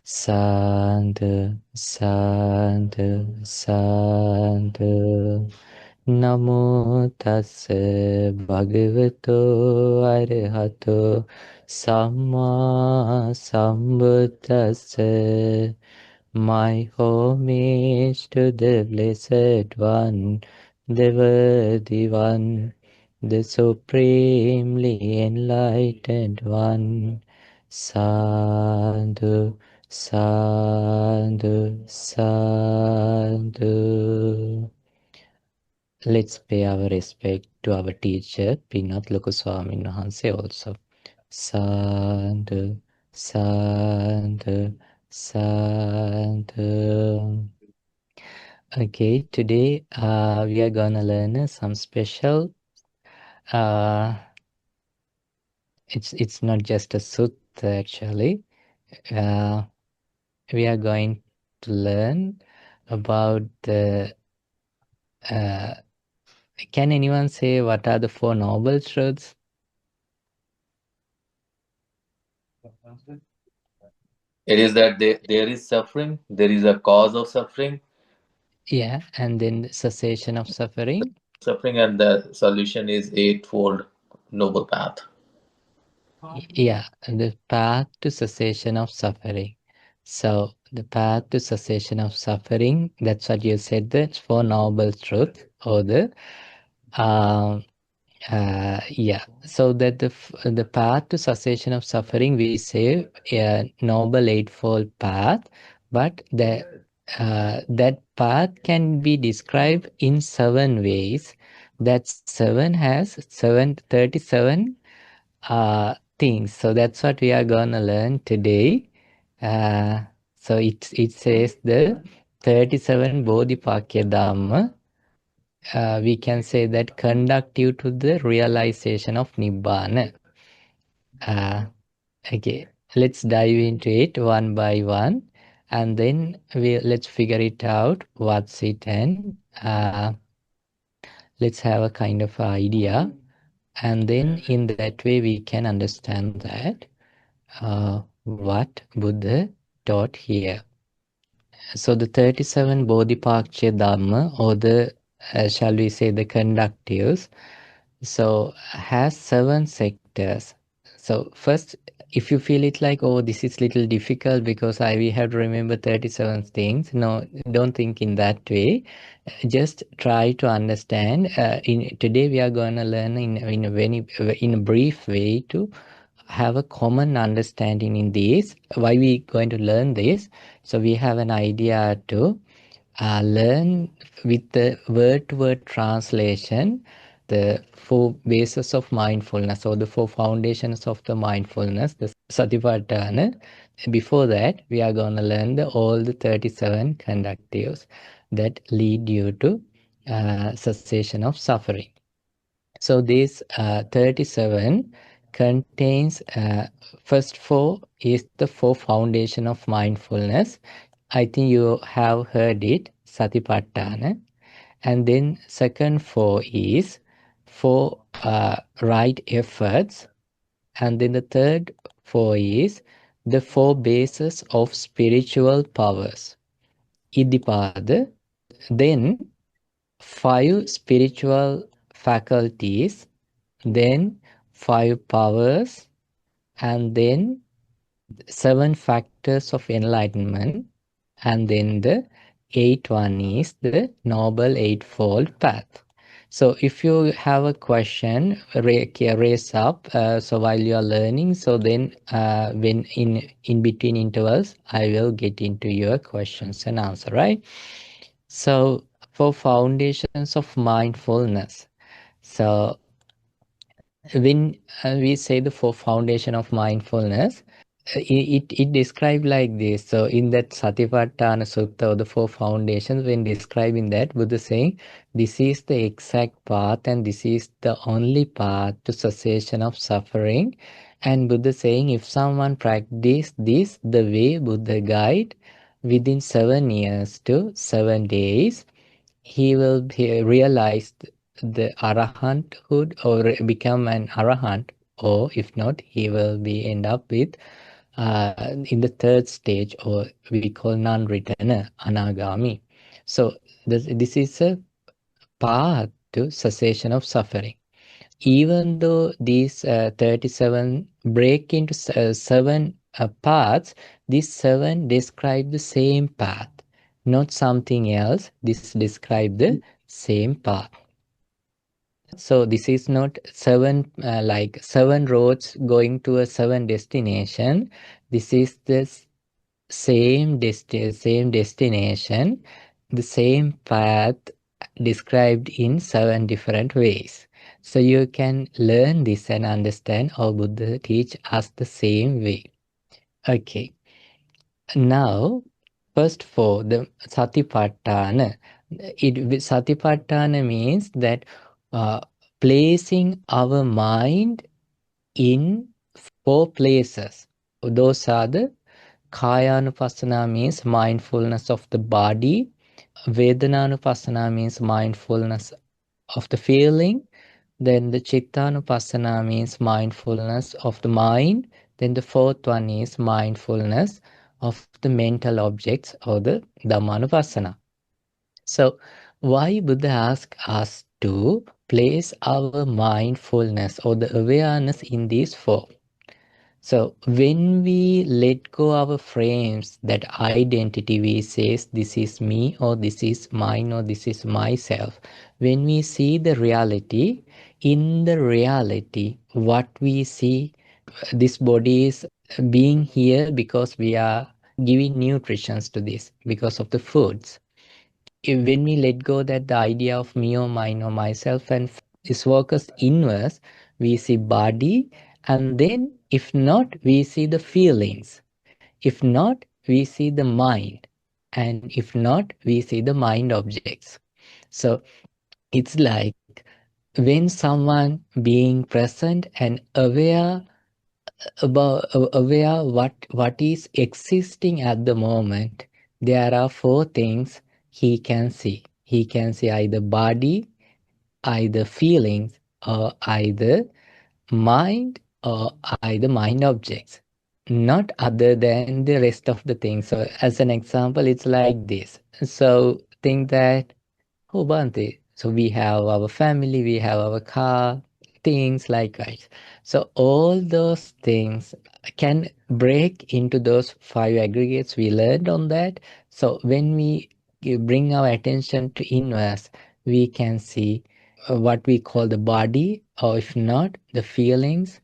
Sadhu, sadhu, sadhu. Namo tassa bhagavato arahato samma sambuddhassa. My homage to the Blessed One, the Worthy One, the Supremely Enlightened One. Sadhu, sadhu, sadhu. Let's pay our respect to our teacher, Pinat Loku Swamin Wahanse also. Sadhu, sadhu, sadhu. Okay, today we are gonna learn some special. It's not just a sutta actually. We are going to learn about the. Can anyone say what are the Four Noble Truths? It is that there is suffering, there is a cause of suffering, Yeah, and then cessation of suffering. and the solution is eightfold noble path. Yeah, the path to cessation of suffering. So the path to cessation of suffering, that's what you said, the Four Noble Truths, or the yeah. So that the path to cessation of suffering, we say a noble eightfold path, but that path can be described in 7 ways. That 37 things. So that's what we are gonna learn today. So it says the 37 Bodhipakya Dhamma. We can say that conduct you to the realization of Nibbana. Okay, let's dive into it one by one, and then let's figure it out what's it, and let's have a kind of idea, and then in that way we can understand that what Buddha taught here. So the 37 Bodhipakya Dhamma, or the shall we say the conductives, so has 7 sectors. So first, if you feel it like, oh, this is little difficult because we have to remember 37 things, no, don't think in that way. Just try to understand. Today we are going to learn in a brief way to have a common understanding in this. Why we going to learn this? So we have an idea to learn with the word-to-word translation the 4 bases of mindfulness, or the 4 foundations of the mindfulness, the Satipatthana. Before that, we are going to learn all the 37 conductives that lead you to cessation of suffering. So these 37 contains, first 4 is the 4 foundation of mindfulness. I think you have heard it, Satipatthana. And then second 4 is 4 right efforts. And then the third 4 is the 4 bases of spiritual powers, Iddhipada. Then 5 spiritual faculties, then 5 powers, and then 7 factors of enlightenment, and then the 8th one is the Noble Eightfold Path. So if you have a question, raise up. So while you are learning, so then when in between intervals, I will get into your questions and answer, right? So for foundations of mindfulness, so when we say the 4 foundation of mindfulness, it described like this. So in that Satipatthana Sutta, or the 4 foundations, when describing that, Buddha saying this is the exact path and this is the only path to cessation of suffering. And Buddha saying if someone practice this the way Buddha guide, within 7 years to 7 days, he will realize the arahanthood, or become an arahant, or if not, he will be end up with in the third stage, or we call non-returner, anagami. So this is a path to cessation of suffering. Even though these 37 break into seven paths, these seven describe the same path, not something else. This describe the same path. So this is not seven like seven roads going to a seven destination. This is the same destination, the same path described in seven different ways. So you can learn this and understand how Buddha teach us the same way. Okay. Now, first for the Satipatthana. Satipatthana means that uh, placing our mind in four places. Those are the Kayanupassana means mindfulness of the body. Vedananupassana means mindfulness of the feeling. Then the Chittanupassana means mindfulness of the mind. Then the fourth one is mindfulness of the mental objects, or the Dhammanupassana. So why Buddha asked us to place our mindfulness or the awareness in these four? So when we let go our frames, that identity, we says this is me, or this is mine, or this is myself. When we see the reality, in the reality, what we see, this body is being here because we are giving nutritions to this because of the foods. When we let go that the idea of me or mine or myself and is focused inwards, we see body, and then if not, we see the feelings. If not, we see the mind. And if not, we see the mind objects. So it's like when someone being present and aware about aware what is existing at the moment, there are four things he can see. He can see either body, either feelings, or either mind, or either mind objects, not other than the rest of the things. So as an example, it's like this. So think that, oh, Bante, so we have our family, we have our car, things like that. So all those things can break into those five aggregates we learned on that. So when we bring our attention to inwards, we can see what we call the body, or if not, the feelings,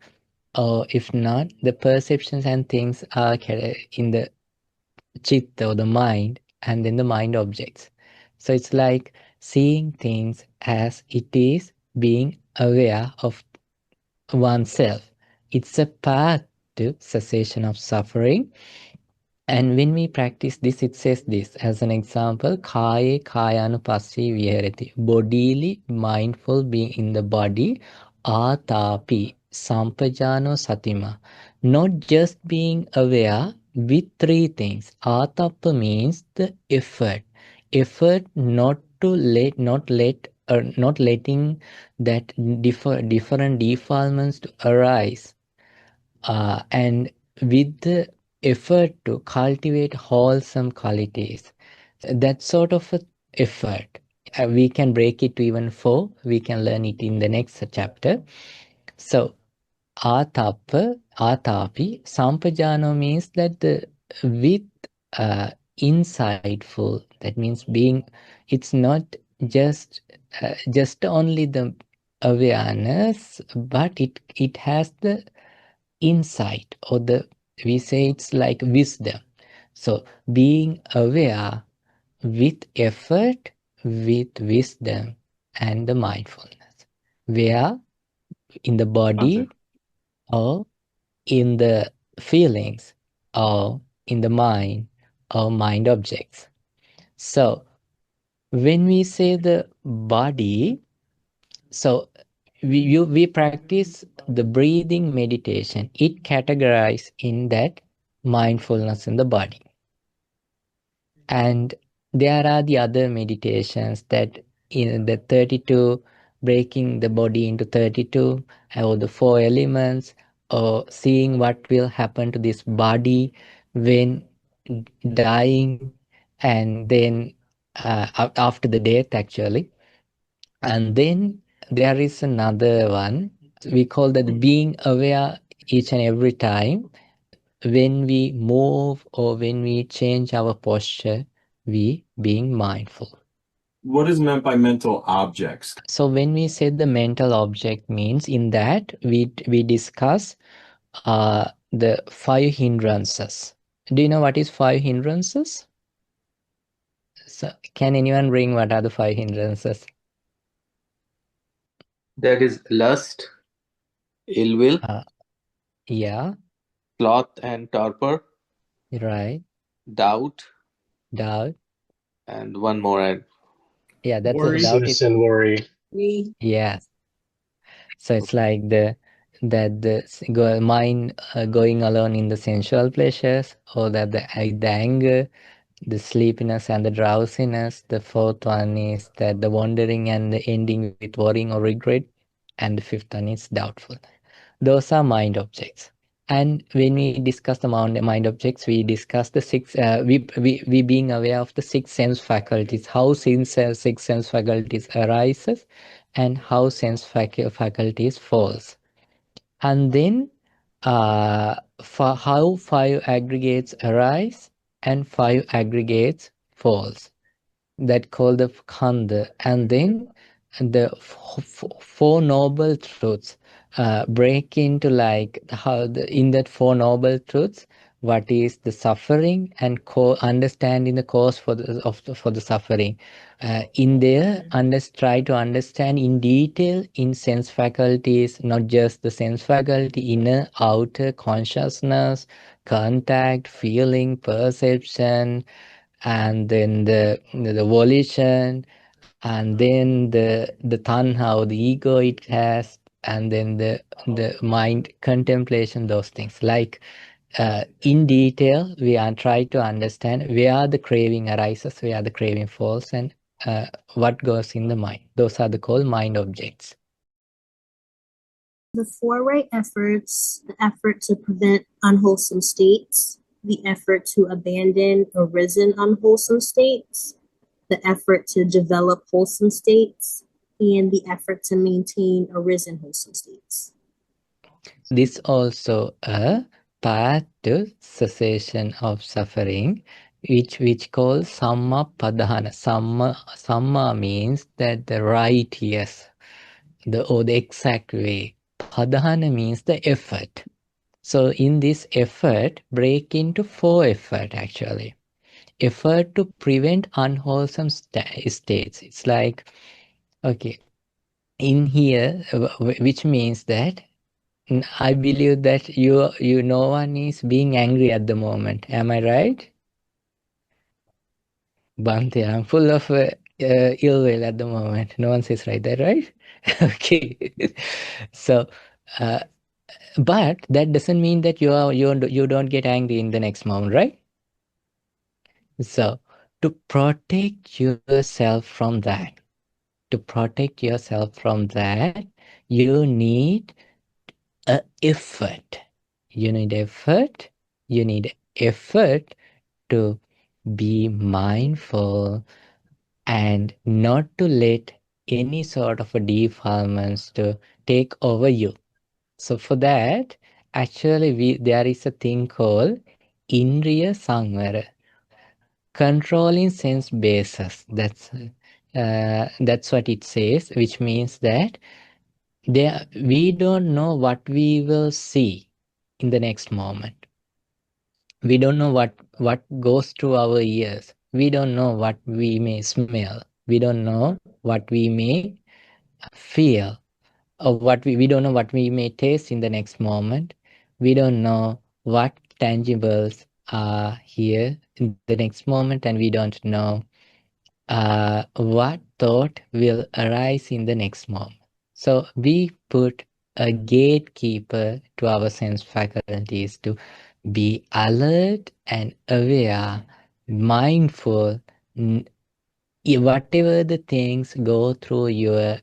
or if not, the perceptions and things are in the chitta or the mind, and then the mind objects. So it's like seeing things as it is, being aware of oneself. It's a path to cessation of suffering. And when we practice this, it says this as an example, Kaye Kayanupassi Viharati. Bodily, mindful being in the body, Atapi, Sampajano Satima. Not just being aware with three things. Atapa means the effort. Effort not to let, not letting that different defilements to arise, and with the effort to cultivate wholesome qualities. That sort of a effort, we can break it to even four. We can learn it in the next chapter. So, atapi, sampajano means that the with insightful. That means being. It's not just just only the awareness, but it has the insight, or the, we say it's like wisdom. So being aware with effort, with wisdom, and the mindfulness, where in the body, or in the feelings, or in the mind, or mind objects. So when we say the body, so we practice the breathing meditation. It categorized in that mindfulness in the body. And there are the other meditations that in the 32, breaking the body into 32, or the four elements, or seeing what will happen to this body when dying, and then after the death actually. And then there is another one, we call that being aware each and every time when we move or when we change our posture, we being mindful. What is meant by mental objects? So when we say the mental object means, in that we discuss the 5 hindrances. Do you know what is 5 hindrances? So can anyone bring what are the 5 hindrances? That is lust, ill will, Yeah, sloth and torpor, right. doubt, Doubt. and one more. Yeah, that's a Worry. doubt is, And worry. yes. So it's like the mind going alone in the sensual pleasures, or that the anger, the sleepiness and the drowsiness. The fourth one is that the wandering and the ending with worrying or regret. And the fifth one is doubtful. Those are mind objects. And when we discuss the mind objects, we discuss the six, we being aware of the 6 sense faculties, how six sense faculties arises and how sense faculties falls. And then for how 5 aggregates arise and 5 aggregates falls, that called the khanda. And then the 4 noble truths break into, like, how in that 4 noble truths, what is the suffering, and understanding the cause for the suffering. In there, try to understand in detail in sense faculties, not just the sense faculty, inner, outer, consciousness, contact, feeling, perception, and then the volition, and then the tanha, or the ego it has, and then the mind contemplation, those things. Like in detail, we are trying to understand where the craving arises, where the craving falls, and what goes in the mind. Those are the called mind objects. The 4 right efforts: the effort to prevent unwholesome states, the effort to abandon arisen unwholesome states, the effort to develop wholesome states, and the effort to maintain arisen wholesome states. This also a path to cessation of suffering, which calls samma padhana. Samma means that the right, yes, or the exact way. Padhana means the effort. So in this effort, break into 4 effort actually. Effort to prevent unwholesome states. It's like, okay, in here, which means that I believe that no one is being angry at the moment. Am I right? Bhante, I'm full of ill will at the moment. No one says right there, right? Okay. So, but that doesn't mean that you don't get angry in the next moment, right? So, to protect yourself from that, you need a effort. You need effort. You need effort to be mindful and not to let any sort of a defilements to take over you. So for that, actually, there is a thing called Indriya Samvara, controlling sense bases. That's what it says, which means that we don't know what we will see in the next moment. We don't know what goes through our ears. We don't know what we may smell. We don't know what we may feel, or we don't know what we may taste in the next moment. We don't know what tangibles are here in the next moment, and we don't know what thought will arise in the next moment. So we put a gatekeeper to our sense faculties to be alert and aware, mindful, whatever the things go through your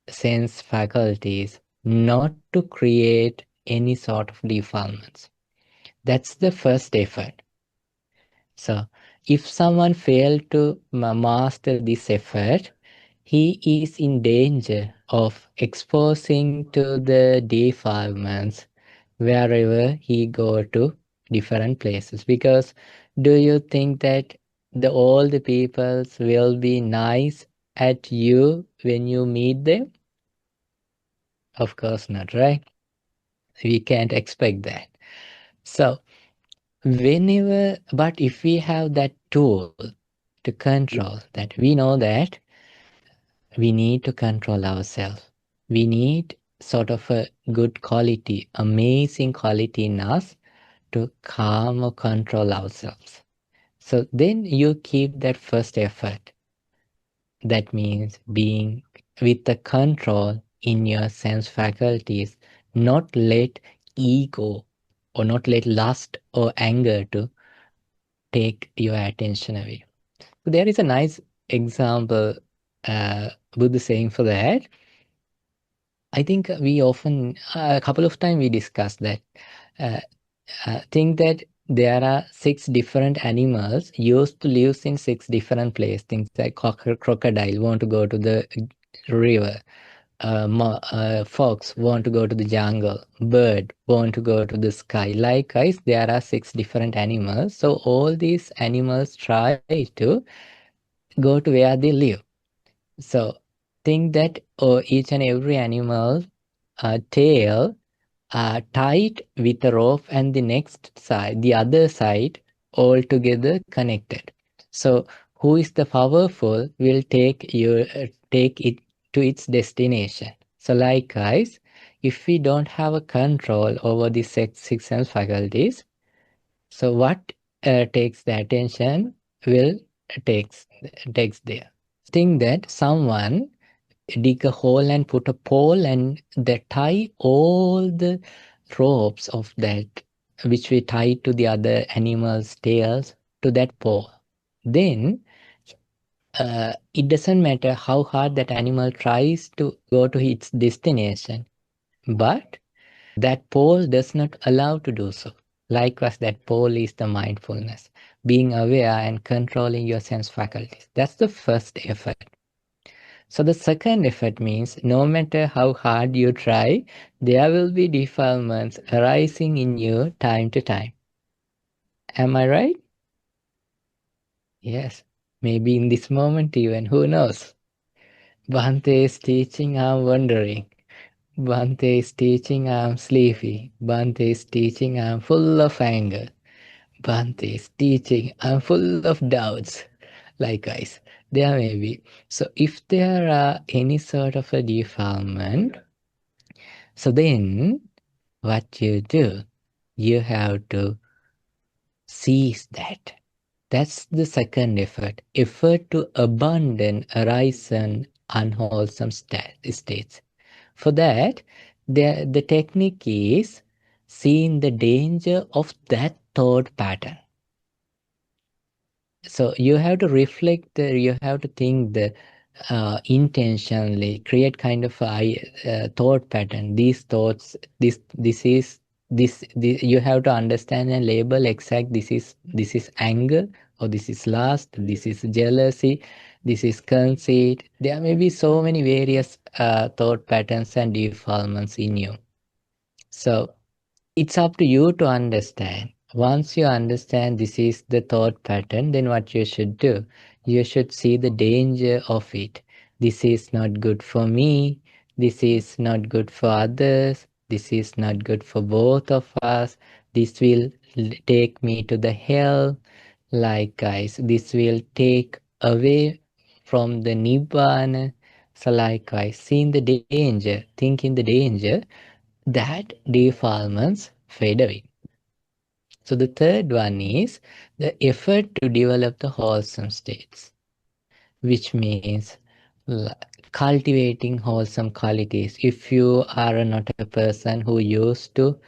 sense faculties, not to create any sort of defilements. That's the first effort. So if someone failed to master this effort, he is in danger of exposing to the defilements wherever he go to different places. Because do you think that all the peoples will be nice at you when you meet them? Of course not, right? We can't expect that. So but if we have that tool to control that, we know that we need to control ourselves. We need sort of a good quality, amazing quality in us to calm or control ourselves. So then you keep that first effort. That means being with the control in your sense faculties, not let ego or not let lust or anger to take your attention away. So there is a nice example, Buddha saying for that. I think we often, a couple of times we discussed that, think that there are 6 different animals used to live in 6 different places. Things like crocodile want to go to the river, fox want to go to the jungle, bird want to go to the sky. Likewise, there are 6 different animals. So all these animals try to go to where they live. So think that each and every animal tail tied with a rope and the next side, the other side, all together connected. So who is the powerful will take it to its destination. So likewise, if we don't have a control over the six sense faculties, so what takes the attention will takes there. Think that someone dig a hole and put a pole and they tie all the ropes of that which we tie to the other animals' tails to that pole. Then it doesn't matter how hard that animal tries to go to its destination, but that pole does not allow to do so. Likewise, that pole is the mindfulness, being aware and controlling your sense faculties. That's the first effort. So the second effort means no matter how hard you try, there will be defilements arising in you time to time. Am I right? Yes. Maybe in this moment even, who knows? Bhante is teaching, I'm wondering. Bhante is teaching, I'm sleepy. Bhante is teaching, I'm full of anger. Bhante is teaching, I'm full of doubts. Likewise, there may be. So if there are any sort of a defilement, so then what you do, you have to seize that. That's the second effort. Effort to abandon arisen unwholesome states. For that, the technique is seeing the danger of that thought pattern. So you have to reflect, you have to think the intentionally create kind of a thought pattern. These thoughts, this you have to understand and label exact. This is anger, or this is lust, this is jealousy, this is conceit. There may be so many various thought patterns and defilements in you. So it's up to you to understand. Once you understand this is the thought pattern, then what you should do? You should see the danger of it. This is not good for me. This is not good for others. This is not good for both of us. This will take me to the hell. Like guys, this will take away from the Nibbana. So likewise, seeing the danger, thinking the danger, that defilements fade away. So the third one is the effort to develop the wholesome states, which means cultivating wholesome qualities. If you are not a person who used to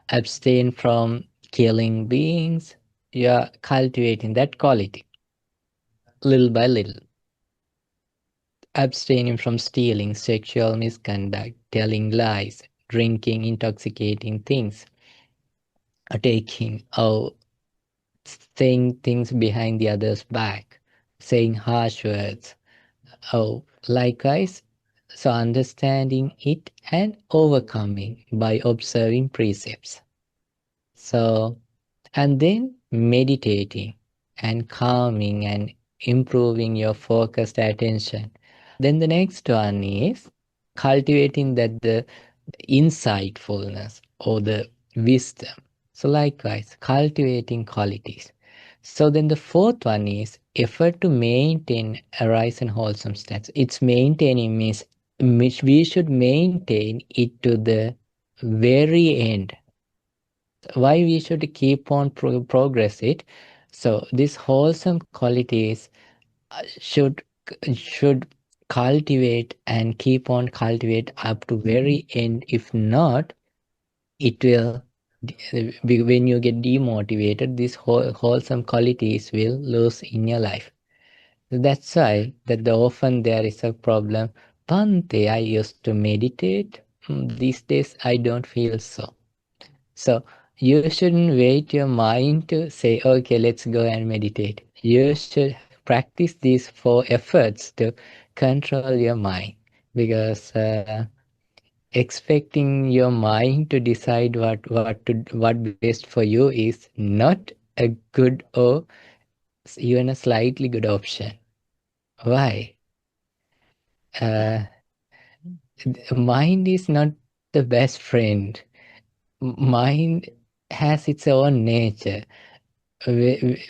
abstain from killing beings, you are cultivating that quality little by little. Abstaining from stealing, sexual misconduct, telling lies, drinking intoxicating things, taking or saying things behind the other's back, saying harsh words. Oh, likewise, so understanding it and overcoming by observing precepts. So, and then meditating and calming and improving your focused attention. Then the next one is cultivating the insightfulness or the wisdom. So likewise, cultivating qualities. So then the fourth one is effort to maintain a rise and wholesome states. It's maintaining means which we should maintain it to the very end. Why we should keep on progress it? So these wholesome qualities should cultivate and keep on cultivate up to very end. If not, it will when you get demotivated, these wholesome qualities will lose in your life. That's why that often there is a problem. Bante, I used to meditate. These days I don't feel so. So you shouldn't wait your mind to say, okay, let's go and meditate. You should practice these 4 efforts to control your mind, because expecting your mind to decide what best for you is not a good or even a slightly good option. Why? Mind is not the best friend. Mind has its own nature.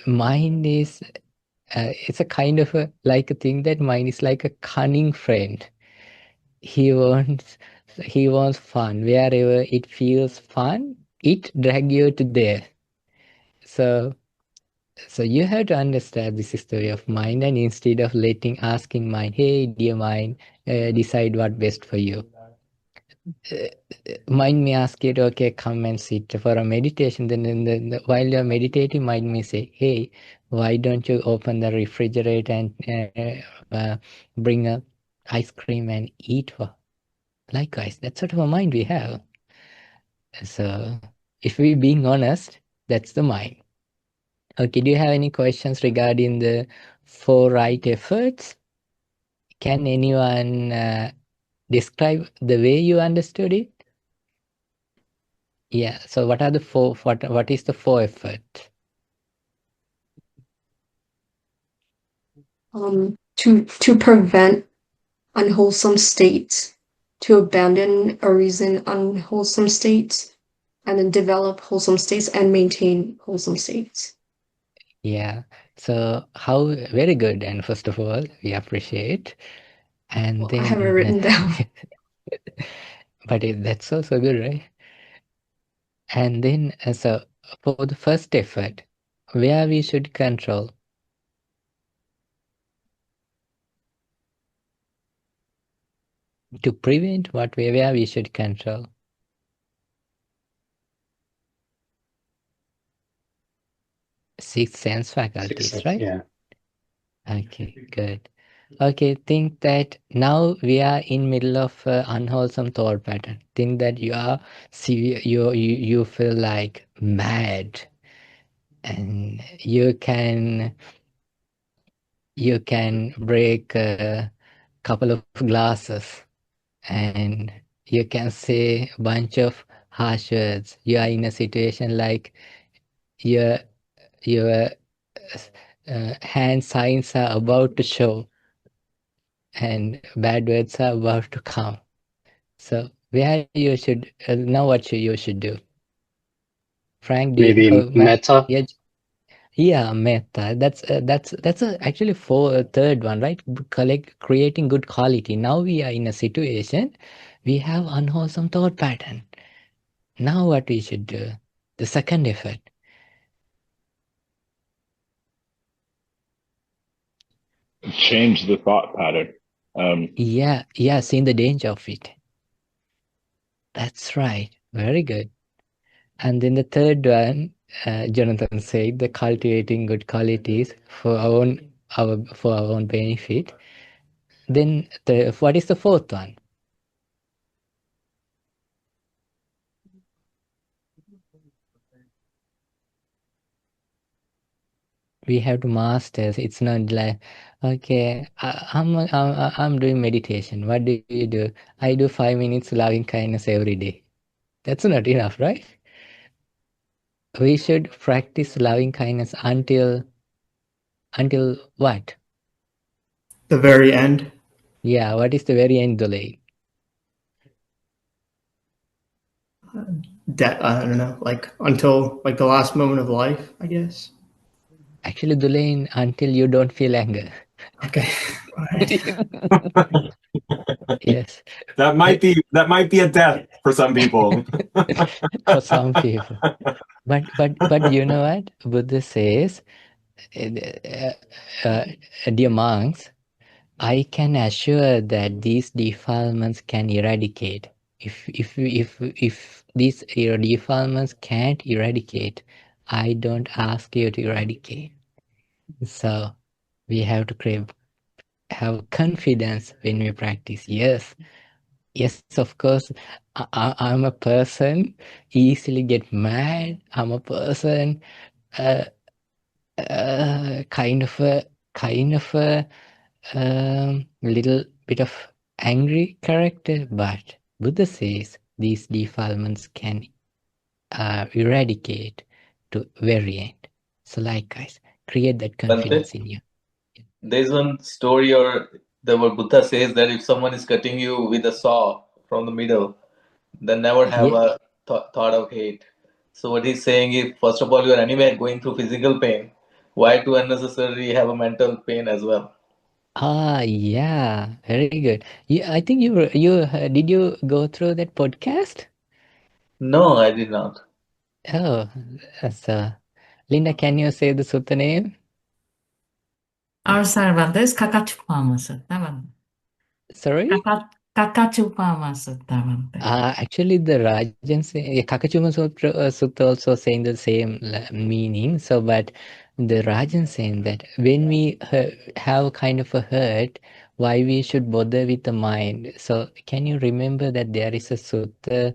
Mind is it's a kind of like a thing that mind is like a cunning friend. He wants fun. Wherever it feels fun, it drag you to there. So you have to understand this is the way of mind, and instead of asking mind, hey dear mind, decide what best for you. Mind may ask it, okay, come and sit for a meditation. Then while you're meditating, mind may say, hey, why don't you open the refrigerator and bring a ice cream and eat for? Likewise, that sort of a mind we have. So if we being honest, that's the mind. Okay, do you have any questions regarding the 4 right efforts? Can anyone describe the way you understood it? Yeah, so what are the 4, what is the 4 effort? To prevent unwholesome states, to abandon or reason unwholesome states, and then develop wholesome states and maintain wholesome states. Yeah, so how very good, and first of all we appreciate, and Well, then I have it written down. but that's also good, right? And then so for the first effort, where we should control? To prevent what, where we should control? 6 sense faculties, right? Yeah. Okay, good. Okay, think that now we are in middle of unwholesome thought pattern. Think that you feel like mad, and you can break a couple of glasses, and you can say a bunch of harsh words. You are in a situation like your your hand signs are about to show, and bad words are about to come. So where you should now what you should do? Frank, Maybe meta. yeah, meta. That's actually third one, right? Creating good quality. Now we are in a situation, we have unwholesome thought pattern. Now what we should do? The second effort. Change the thought pattern. Yeah, seeing the danger of it. That's right. Very good. And then the third one, Jonathan said, the cultivating good qualities for our own benefit. Then what is the fourth one? we have to master. It's not like, okay, I'm doing meditation. What do you do? I do 5 minutes loving kindness every day. That's not enough, right? We should practice loving kindness until what? The very end. Yeah, what is the very end, Dole? I don't know, like until like the last moment of life, I guess. Actually, Dole, until you don't feel anger. Okay. All right. Yes. That might be a death for some people. For some people. But you know what? Buddha says, dear monks, I can assure that these defilements can eradicate. If these defilements can't eradicate, I don't ask you to eradicate. So we have to have confidence when we practice. Yes, of course. I'm a person easily get mad. I'm a person uh, kind of a little bit of angry character, but Buddha says these defilements can eradicate to very end. So likewise, create that confidence in you. There's one story or the where Buddha says that if someone is cutting you with a saw from the middle, then never have Yeah. a thought of hate. So what he's saying is, first of all, you're anyway going through physical pain. Why to unnecessarily have a mental pain as well? Yeah, very good. I think did you go through that podcast? No, I did not. Oh, so Linda, can you say the sutta name? Arsalvanda is Kakachupama Sutta. Sorry? Kakachupama Sutta. Actually, the Rajan Kakachuma Sutta also saying the same meaning. So, but the Rajan saying that when we have kind of a hurt, why we should bother with the mind. So, can you remember that there is a sutta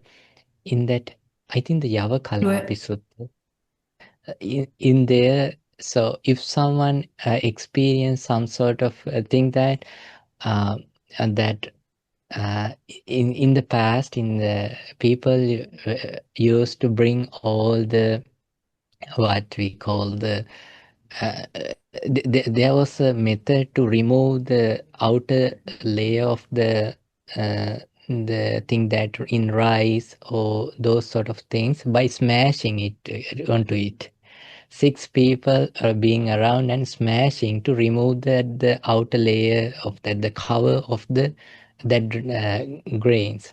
in that? I think the Yavakalapi Sutta. In there, so if someone experience some sort of thing that uh, that in the past, in the people used to bring all the what we call uh, there was a method to remove the outer layer of the thing that in rice or those sort of things by smashing it onto it. 6 people are being around and smashing to remove the outer layer of the cover of that grains.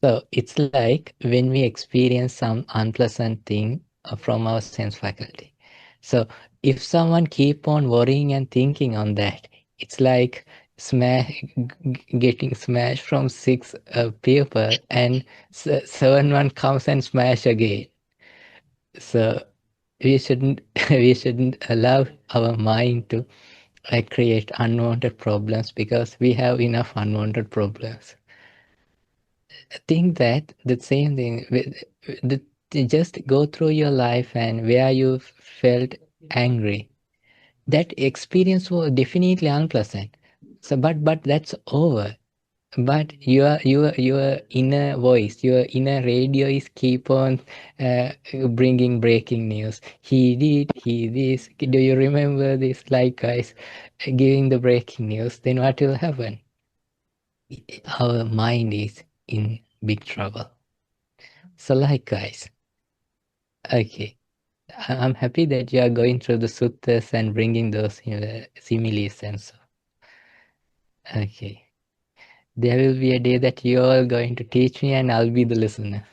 So it's like when we experience some unpleasant thing from our sense faculty. So if someone keep on worrying and thinking on that, it's like getting smashed from 6 people and 7 one comes and smash again. So we shouldn't we shouldn't allow our mind to create unwanted problems because we have enough unwanted problems. Think that the same thing just go through your life and where you felt angry. That experience was definitely unpleasant. So but that's over. But your inner voice, your inner radio is keep on bringing breaking news. He this. Do you remember this? Like guys, giving the breaking news. Then what will happen? Our mind is in big trouble. So like guys, okay. I'm happy that you are going through the suttas and bringing those similes and so. Okay. There will be a day that you are going to teach me and I'll be the listener.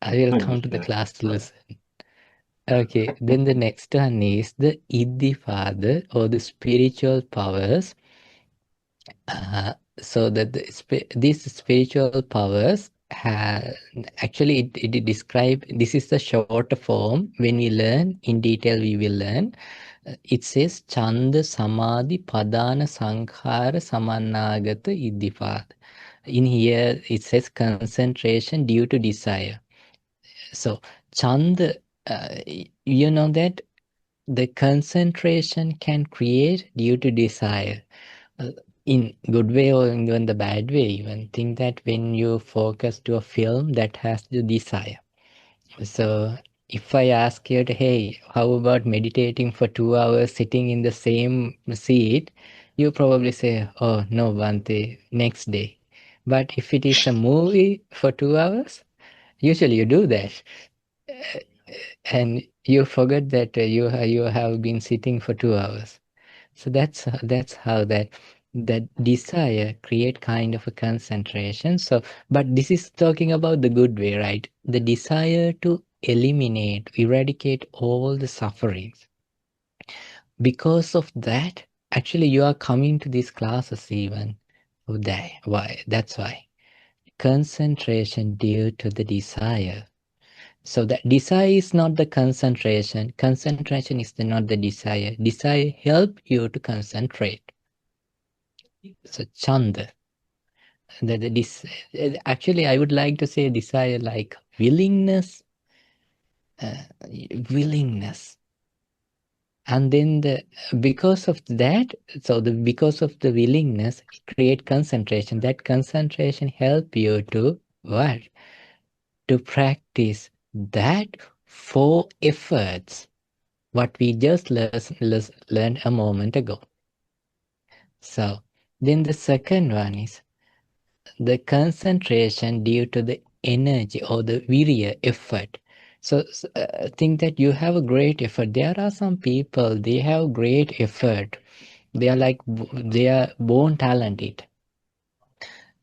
I will come to the class to listen. Okay, then the next one is the Iddhipada or the spiritual powers. So that these spiritual powers have actually it describe, this is the shorter form. When we learn in detail, we will learn. It says Chanda Samadhi Padana Sankhara Samannagata Iddhipada. In here it says concentration due to desire. So Chanda, you know that the concentration can create due to desire. In good way or in the bad way, even think that when you focus to a film that has the desire. So if I ask you to, hey, how about meditating for 2 hours sitting in the same seat, you probably say, oh no, Bhante, next day. But if it is a movie for 2 hours, usually you do that. And you forget that you have been sitting for 2 hours. So that's how that desire create kind of a concentration. So, but this is talking about the good way, right? The desire to eliminate, eradicate all the sufferings. Because of that, actually, you are coming to these classes even. Why? That's why concentration due to the desire. So the desire is not the concentration. Concentration is not the desire. Desire help you to concentrate. So chanda. Actually, I would like to say desire like willingness, willingness, and then because of that, because of the willingness, create concentration. That concentration help you to what? To practice that 4 efforts what we just learned a moment ago. So then the second one is the concentration due to the energy or the virya effort. So think that you have a great effort. There are some people, they have great effort. They are like, they are born talented.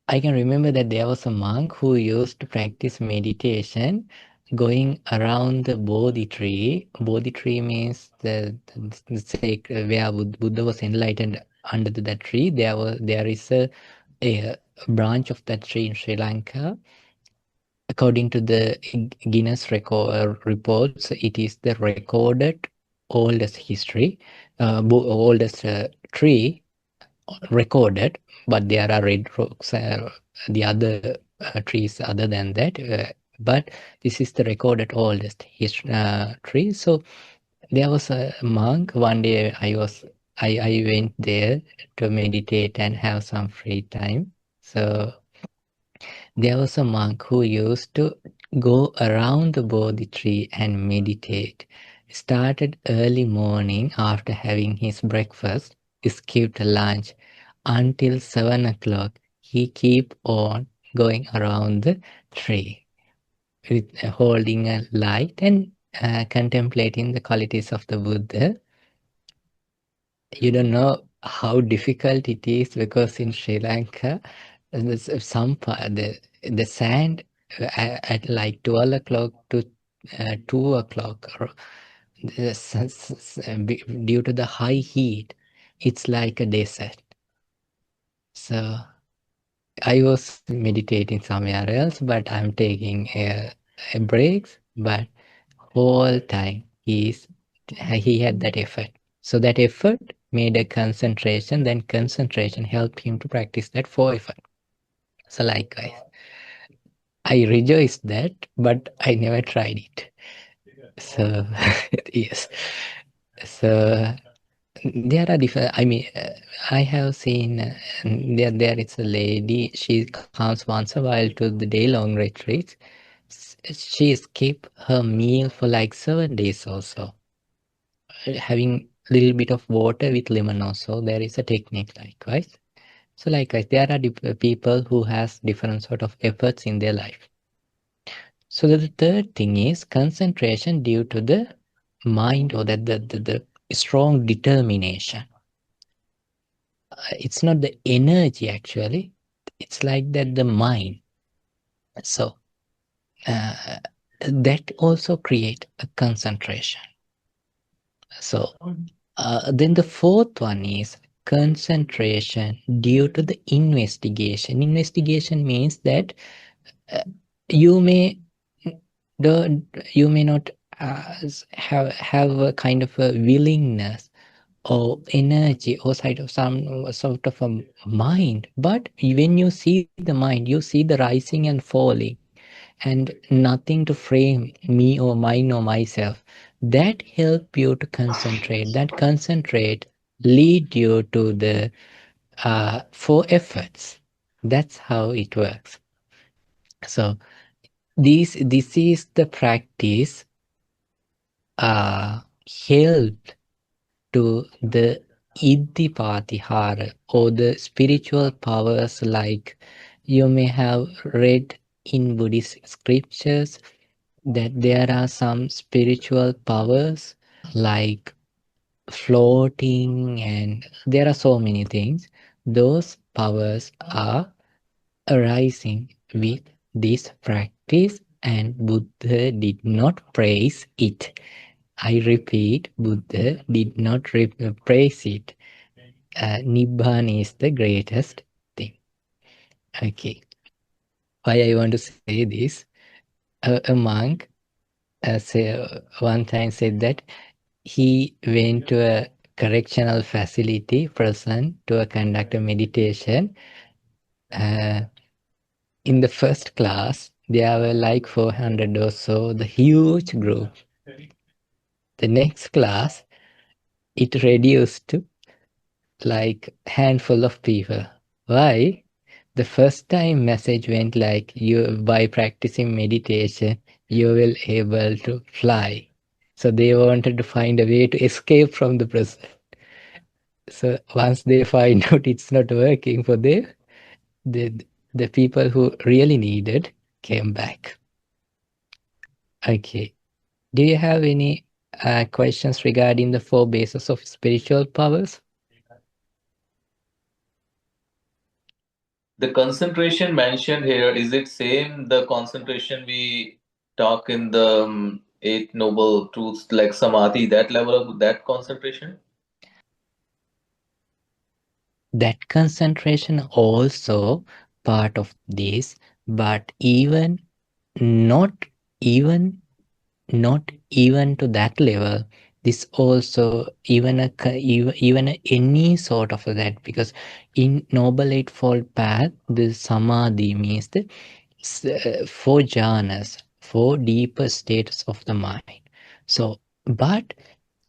I can remember that there was a monk who used to practice meditation going around the Bodhi tree. Bodhi tree means the where Buddha was enlightened under that tree. There is a branch of that tree in Sri Lanka. According to the Guinness reports, it is the recorded oldest history, oldest tree recorded, but there are red rocks, the other trees other than that, but this is the recorded oldest tree. So there was a monk. One day I went there to meditate and have some free time. So there was a monk who used to go around the Bodhi tree and meditate. Started early morning after having his breakfast, skipped lunch until 7 o'clock. He keep on going around the tree with holding a light and contemplating the qualities of the Buddha. You don't know how difficult it is because in Sri Lanka, the sand at like 12 o'clock to 2 o'clock, or due to the high heat, it's like a desert. So I was meditating somewhere else, but I'm taking a breaks. But whole time he had that effort. So that effort made a concentration. Then concentration helped him to practice that 4 effort. So likewise, I rejoiced that, but I never tried it. So yes. So there are different. I mean, I have seen there is a lady. She comes once a while to the day-long retreats. She skip her meal for like 7 days or so, having a little bit of water with lemon also. There is a technique likewise. So likewise, there are people who has different sort of efforts in their life. So the third thing is concentration due to the mind, or the strong determination. It's not the energy actually. It's like that the mind. So that also create a concentration. So then the fourth one is concentration due to the investigation. Investigation means that you may not have a kind of a willingness or energy or some sort of a mind, but when you see the mind, you see the rising and falling, and nothing to frame me or mine or myself. That help you to concentrate. That concentrate lead you to the four efforts. That's how it works. So this is the practice help to the Iddhipatihara or the spiritual powers, like you may have read in Buddhist scriptures that there are some spiritual powers like floating, and there are so many things. Those powers are arising with this practice, and Buddha did not praise it. I repeat, Buddha did not praise it. Nibbana is the greatest thing. Okay. Why I want to say this? A monk one time said that he went to a correctional facility prison to conduct a meditation. In the first class, there were like 400 or so, the huge group. The next class, it reduced to like handful of people. Why? The first time message went like, you by practicing meditation, you will able to fly. So they wanted to find a way to escape from the prison. So once they find out it's not working for them, the people who really needed came back. Okay. Do you have any questions regarding the four bases of spiritual powers? The concentration mentioned here, is it same the concentration we talk in the Eight Noble Truths, like Samadhi, that level of that concentration? That concentration also part of this, but not even not even to that level. This also even any sort of that, because in Noble Eightfold Path, the Samadhi means the four jhanas, four deeper states of the mind. So, but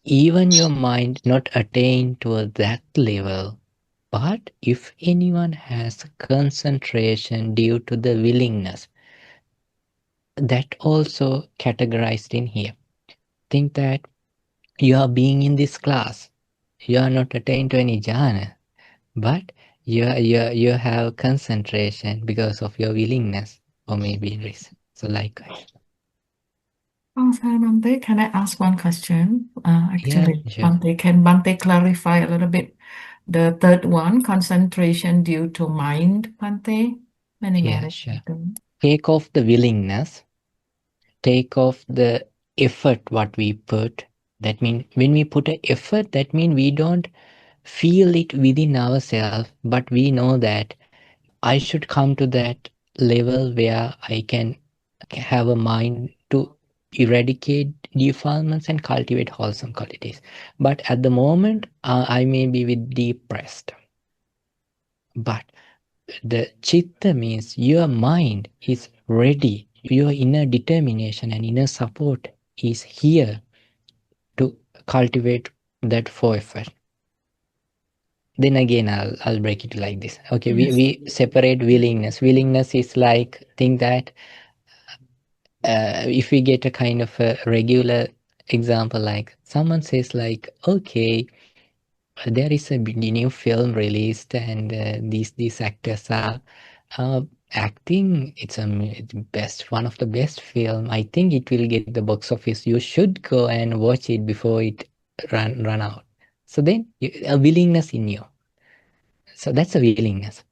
even your mind not attain to that level. But if anyone has concentration due to the willingness, that also categorized in here. Think that you are being in this class, you are not attained to any jhana, but you have concentration because of your willingness or maybe reason. So likewise. Sorry, Bante, can I ask one question? Actually, Sure. Bante, can Bante clarify a little bit the third one, concentration due to mind, Bante? Yeah, sure. Take off the willingness, take off the effort what we put. That means when we put an effort, that means we don't feel it within ourselves, but we know that I should come to that level where I can have a mind to eradicate defilements and cultivate wholesome qualities. But at the moment, I may be with depressed. But the chitta means your mind is ready. Your inner determination and inner support is here to cultivate that for effort. Then again, I'll break it like this. Okay, Yes. we separate willingness. Willingness is like think that if we get a kind of a regular example, like someone says like, okay, there is a new film released and these actors are acting. It's one of the best film. I think it will get the box office. You should go and watch it before it run out. So then a willingness in you. So that's a willingness.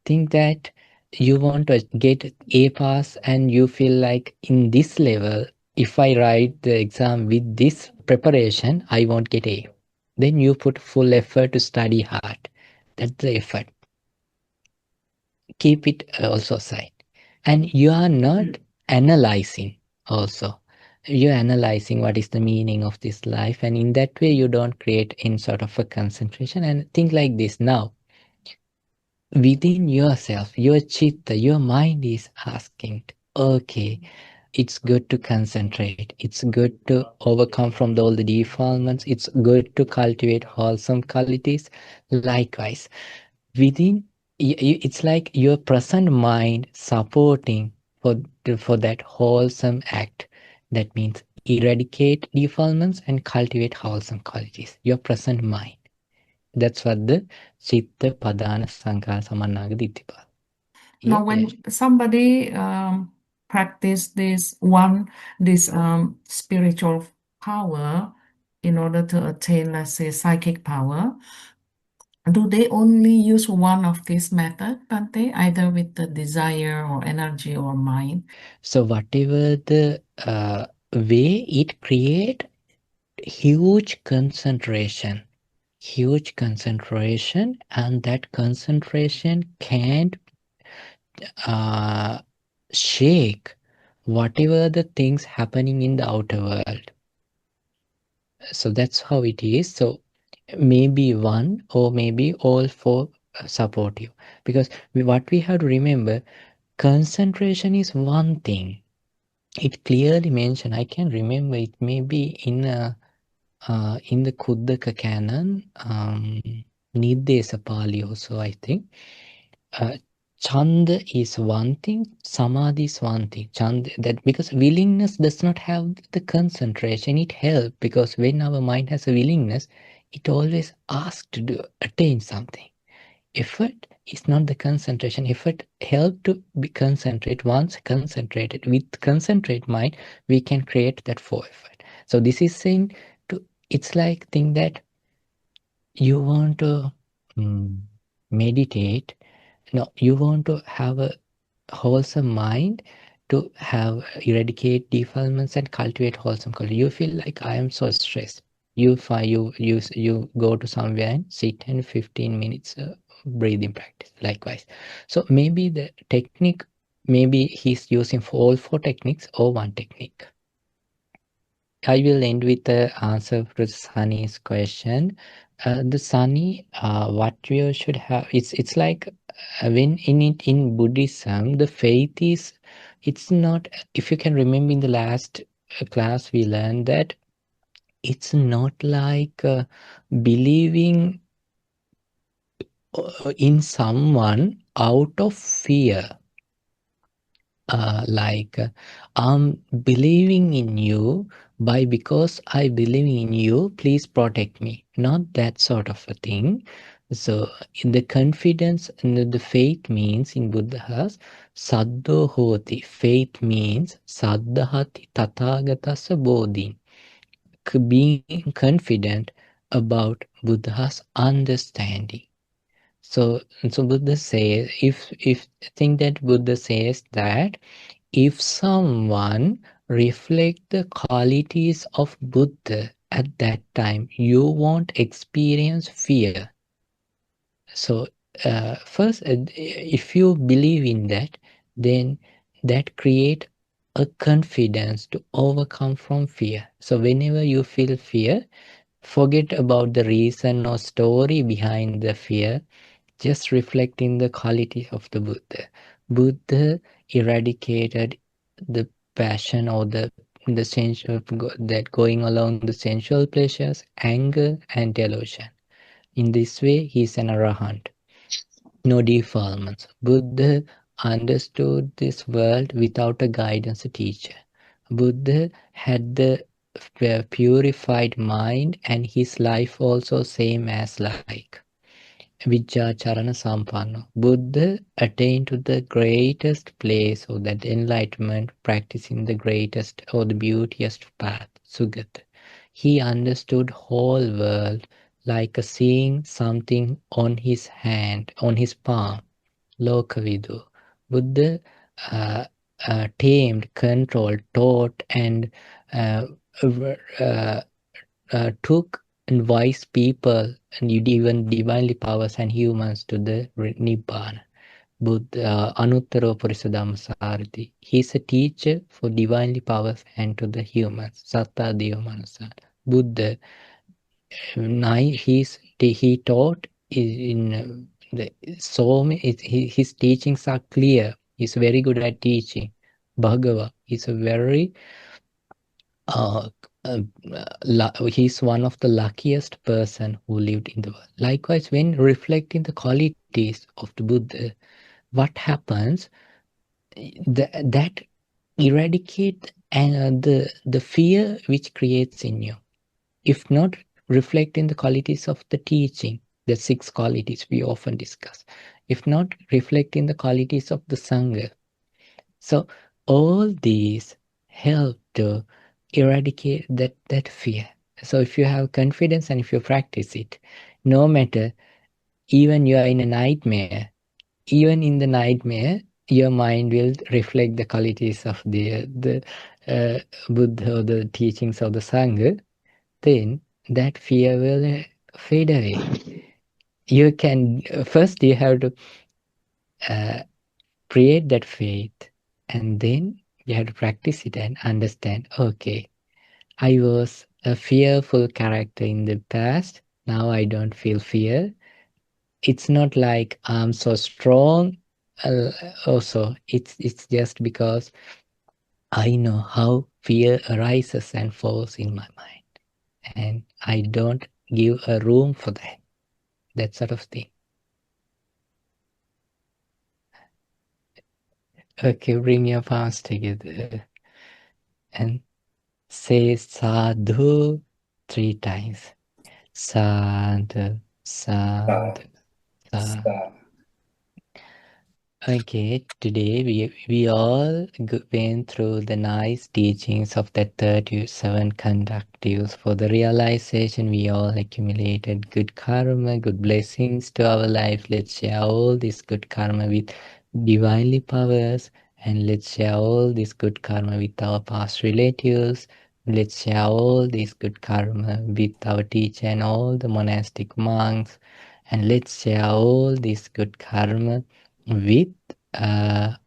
Think that you want to get A pass and you feel like in this level, if I write the exam with this preparation, I won't get A. Then you put full effort to study hard. That's the effort. Keep it also aside. And you are not analyzing also. You're analyzing what is the meaning of this life. And in that way, you don't create any sort of a concentration. And think like this now. Within yourself, your chitta, your mind is asking, okay, it's good to concentrate. It's good to overcome from all the defilements. It's good to cultivate wholesome qualities. Likewise, within it's like your present mind supporting for that wholesome act. That means eradicate defilements and cultivate wholesome qualities. Your present mind. That's what the Chitta Padana Sankara Samanaga Dittipa. Now, when somebody practice this spiritual power in order to attain, let's say, psychic power, do they only use one of these method, Bhante, either with the desire or energy or mind? So whatever the way it create huge concentration, and that concentration can't shake whatever the things happening in the outer world. So that's how it is. So maybe one or maybe all four support you, because what we have to remember, concentration is one thing. It clearly mentioned, I can remember it maybe in the Kuddaka canon, Niddesa Pali also, I think. Chanda is one thing, Samadhi is one thing. Chanda, that because willingness does not have the concentration, it helps, because when our mind has a willingness, it always asks to attain something. Effort is not the concentration. Effort helps to be concentrate. Once concentrated, with concentrate mind, we can create that for effort. So this is saying it's like thing that you want to meditate. No, you want to have a wholesome mind, to have eradicate defilements and cultivate wholesome quality. You feel like I am so stressed. You go to somewhere and sit and 15 minutes breathing practice. Likewise. So maybe the technique, maybe he's using for all four techniques or one technique. I will end with the answer to Sunny's question. The Sunny, what we should have, it's like when in Buddhism, the faith is, it's not, if you can remember in the last class we learned that it's not like believing in someone out of fear. I'm believing in you because I believe in you, please protect me. Not that sort of a thing. So in the confidence and the faith means in Buddha's Saddho Hoti. Faith means Saddhati Tathagatasa Bodhin. Being confident about Buddha's understanding. So Buddha says, if think that Buddha says that if someone reflect the qualities of Buddha at that time, you won't experience fear. So first, if you believe in that, then that create a confidence to overcome from fear. So whenever you feel fear, forget about the reason or story behind the fear. Just reflecting the quality of the Buddha. Buddha eradicated the passion or the sense of that going along the sensual pleasures, anger, and delusion. In this way, he is an arahant. No defilements. Buddha understood this world without a guidance teacher. Buddha had the purified mind, and his life also same as like Vijjacharana Sampanno. Buddha attained to the greatest place or that enlightenment, practicing the greatest or the beautiest path, Sugata. He understood whole world like a seeing something on his hand, on his palm, Lokavidu. Buddha tamed, controlled, taught, and took and wise people and even divinely powers and humans to the Nibbana. Buddha, Anuttaro Purisadhammasarati. He is a teacher for divinely powers and to the humans. Satta Deva Manasa. Buddha, he taught in his teachings are clear. He's very good at teaching. Bhagava. He's a very he's one of the luckiest person who lived in the world. Likewise, when reflecting the qualities of the Buddha, what happens? That eradicate the fear which creates in you. If not reflecting the qualities of the teaching, the 6 qualities we often discuss. If not reflecting the qualities of the Sangha. So all these help to eradicate that fear. So if you have confidence and if you practice it, no matter, even you are in a nightmare, even in the nightmare, your mind will reflect the qualities of the Buddha or the teachings of the Sangha. Then that fear will fade away. You can, first you have to create that faith, and then you have to practice it and understand, okay, I was a fearful character in the past, now I don't feel fear. It's not like I'm so strong. Also, it's just because I know how fear arises and falls in my mind, and I don't give a room for that sort of thing. Okay, bring your palms together and say sadhu 3 times. Sadhu, sadhu, sadhu. Okay, today we all went through the nice teachings of the 37 conductives. For the realization, we all accumulated good karma, good blessings to our life. Let's share all this good karma with divinely powers, and let's share all this good karma with our past relatives. Let's share all this good karma with our teacher and all the monastic monks. And let's share all this good karma with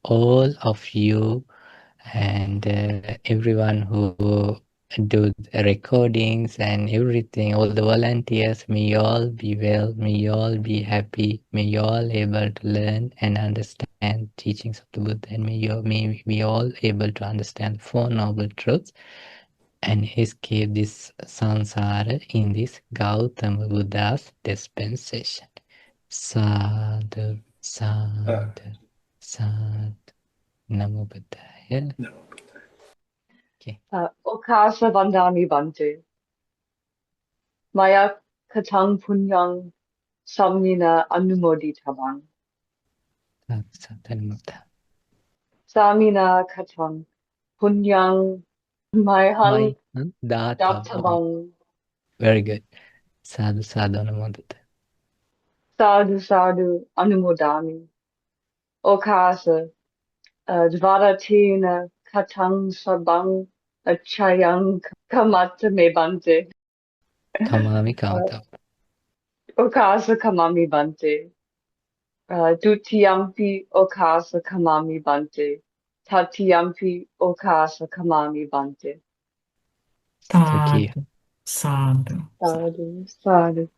all of you and everyone who do the recordings and everything, all the volunteers. May you all be well, may you all be happy, may you all able to learn and understand teachings of the Buddha, and may we all able to understand the 4 noble truths and escape this samsara in this Gautama Buddha's dispensation. Sadhu, sadhu, sadhu. Namo Buddhaya. Okay. Okasa Vandami Bante. Maya Katang Punyang Samnina Anumodi Tabang. Sadhu, sadhu, Namo Buddhaya. Samina Katang Punyang Maihan Databang. Databang. Very good. Sadhu, sadhu, Namo Buddhaya. Sadhu Sadhu Anumodami. Okasa Dvaratina Katang Sabang Achayang Kamata Me Bante. Kamami Kamata. Okasa Kamami Bante. Dutiyampi Okasa Kamami Bante. Tatiyampi Okasa Kamami Bante. Thank you. Sadhu, sadhu. Sadhu, sadhu.